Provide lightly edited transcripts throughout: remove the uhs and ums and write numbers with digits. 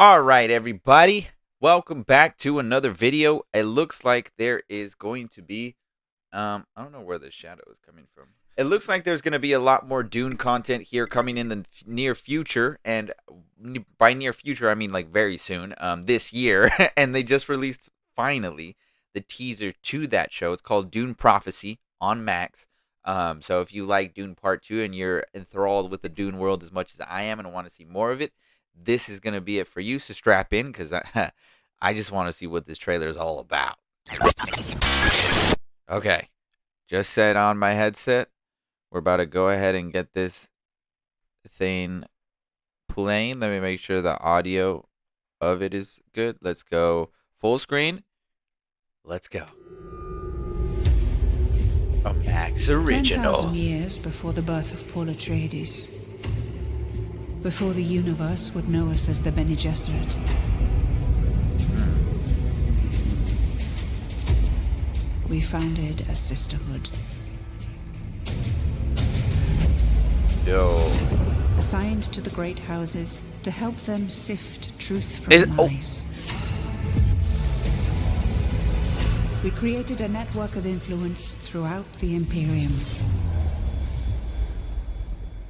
All right, everybody. Welcome back to another video. It looks like there is going to be I don't know where the shadow is coming from. It looks like there's going to be a lot more Dune content here coming in the near future, and by near future I mean like very soon, this year. And they just released finally the teaser to that show. It's called Dune Prophecy on Max. So if you like Dune Part 2 and you're enthralled with the Dune world as much as I am and want to see more of it, this is going to be it for you. So strap in because I just want to see what this trailer is all about. Okay. Just set on my headset. We're about to go ahead and get this thing playing. Let me make sure the audio of it is good. Let's go full screen. Let's go. A Max original. 10,000 years before the birth of Paul Atreides. Before the universe would know us as the Bene Gesserit. We founded a sisterhood. Yo. Assigned to the great houses to help them sift truth from lies. We created a network of influence throughout the Imperium.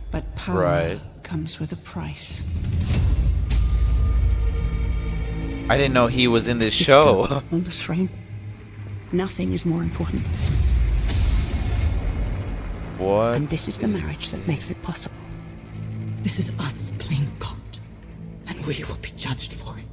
But power comes with a price. I didn't know he was in this show. On this frame, nothing is more important. What? And this is the marriage that makes it possible. This is us playing God, and we will be judged for it.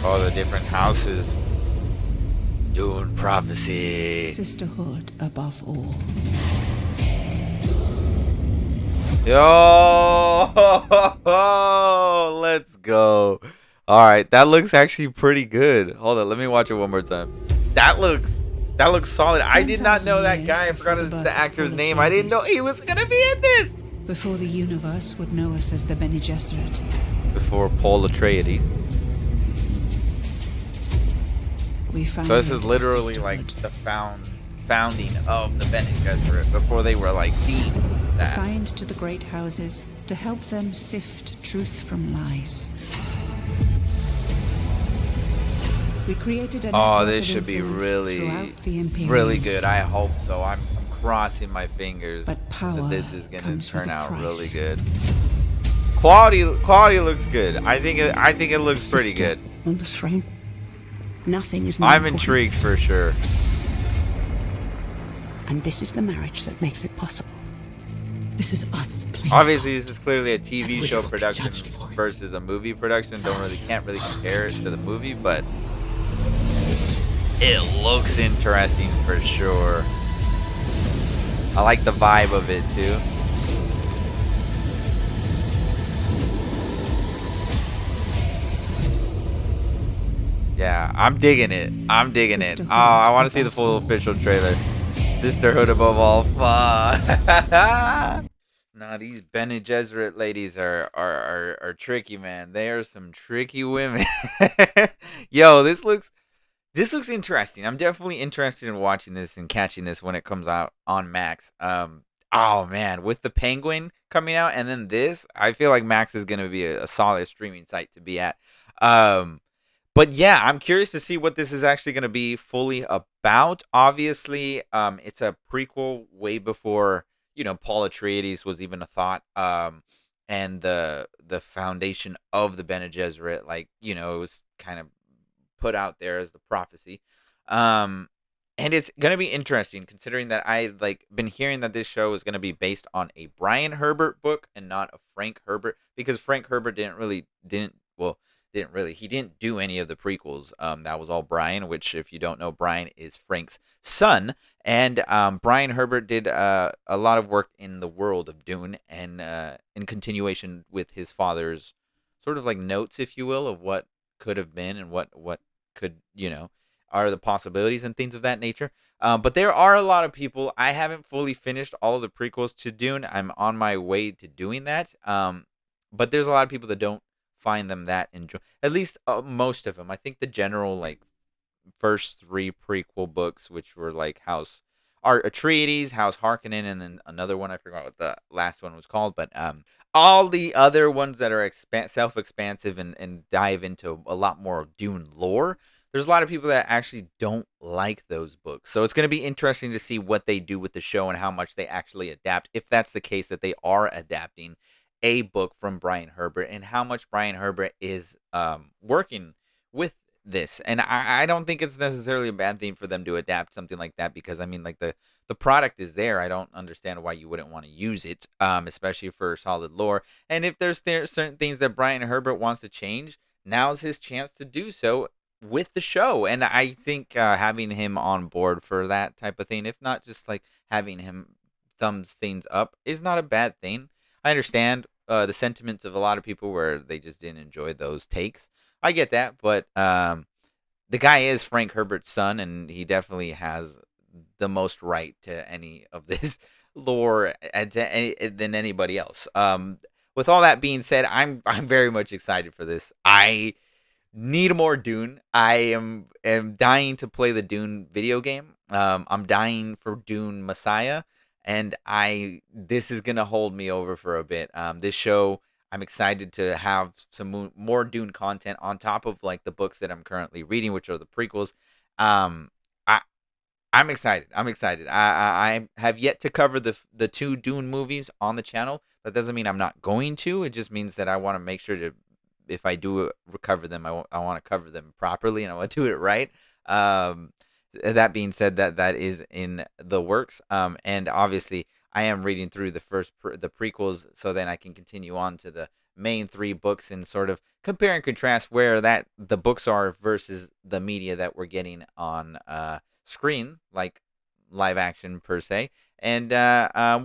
All the different houses. Dune Prophecy. Sisterhood above all. Yo, let's go. All right, that looks actually pretty good. Hold on, let me watch it one more time. That looks solid. I did not know that guy. I forgot the actor's name. I didn't know he was gonna be in this. Before the universe would know us as the Bene Gesserit. Before Paul Atreides. So this is literally like the founding of the Bene Gesserit before they were like deemed that. Assigned to the great houses to help them sift truth from lies. We created a this should be really good. I hope so. I'm crossing my fingers that this is gonna turn out really good. Quality looks good. I think it looks pretty good. On this frame, nothing is more I'm important. intrigued for sure. And this is the marriage that makes it possible. This is us playing Obviously, God, this is clearly a TV and we show will be production judged for it. versus a movie production. Can't really compare it to the movie, but it looks interesting for sure. I like the vibe of it too. Yeah, I'm digging it. Oh, I want to see the full official trailer. Sisterhood above all. Fuck. Nah, these Bene Gesserit ladies are tricky, man. They are some tricky women. Yo, this looks interesting. I'm definitely interested in watching this and catching this when it comes out on Max. Oh man, with the Penguin coming out and then this, I feel like Max is gonna be a solid streaming site to be at. But yeah, I'm curious to see what this is actually going to be fully about. Obviously, it's a prequel way before, Paul Atreides was even a thought. And the foundation of the Bene Gesserit, it was kind of put out there as the prophecy. And it's going to be interesting considering that I been hearing that this show is going to be based on a Brian Herbert book and not a Frank Herbert, because Frank Herbert he didn't do any of the prequels. That was all Brian, which if you don't know, Brian is Frank's son. And Brian Herbert did a lot of work in the world of Dune and in continuation with his father's sort of like notes, if you will, of what could have been and what could, are the possibilities and things of that nature. But there are a lot of people. I haven't fully finished all of the prequels to Dune. I'm on my way to doing that. But there's a lot of people that don't find them that enjoy. At least most of them. I think the general like first three prequel books, which were like House Art Atreides, House Harkonnen, and then another one I forgot what the last one was called. But all the other ones that are self-expansive and dive into a lot more Dune lore. There's a lot of people that actually don't like those books. So it's going to be interesting to see what they do with the show and how much they actually adapt. If that's the case, that they are adapting a book from Brian Herbert and how much Brian Herbert is working with this. And I don't think it's necessarily a bad thing for them to adapt something like that because I mean like the product is there. I don't understand why you wouldn't want to use it, especially for solid lore. And if there's certain things that Brian Herbert wants to change, now's his chance to do so with the show. And I think having him on board for that type of thing, if not just like having him thumbs things up, is not a bad thing. I understand the sentiments of a lot of people where they just didn't enjoy those takes. I get that, but the guy is Frank Herbert's son, and he definitely has the most right to any of this lore and than anybody else. With all that being said, I'm very much excited for this. I need more Dune. I am dying to play the Dune video game. I'm dying for Dune Messiah, and I this is gonna hold me over for a bit. This show, I'm excited to have some more Dune content on top of like the books that I'm currently reading, which are the prequels. I I'm excited. I'm excited. I have yet to cover the two Dune movies on the channel. That doesn't mean I'm not going to. It just means that I want to make sure to, if I do recover them, I want to cover them properly and I want to do it right. Um, that being said, that is in the works. And obviously, I am reading through the prequels, so then I can continue on to the main three books and sort of compare and contrast where that the books are versus the media that we're getting on screen, like live action per se. And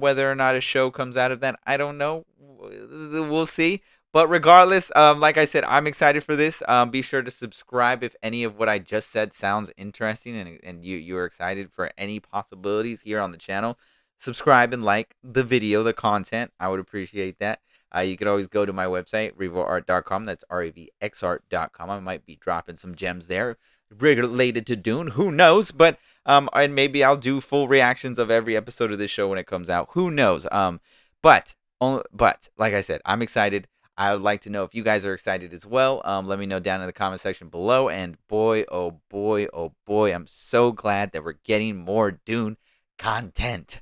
whether or not a show comes out of that, I don't know. We'll see. But regardless, like I said, I'm excited for this. Be sure to subscribe if any of what I just said sounds interesting and you're excited for any possibilities here on the channel. Subscribe and like the video, the content. I would appreciate that. You could always go to my website, revoart.com. That's revxart.com. I might be dropping some gems there related to Dune. Who knows? But and maybe I'll do full reactions of every episode of this show when it comes out. Who knows? But like I said, I'm excited. I would like to know if you guys are excited as well. Let me know down in the comment section below. And boy, oh boy, I'm so glad that we're getting more Dune content.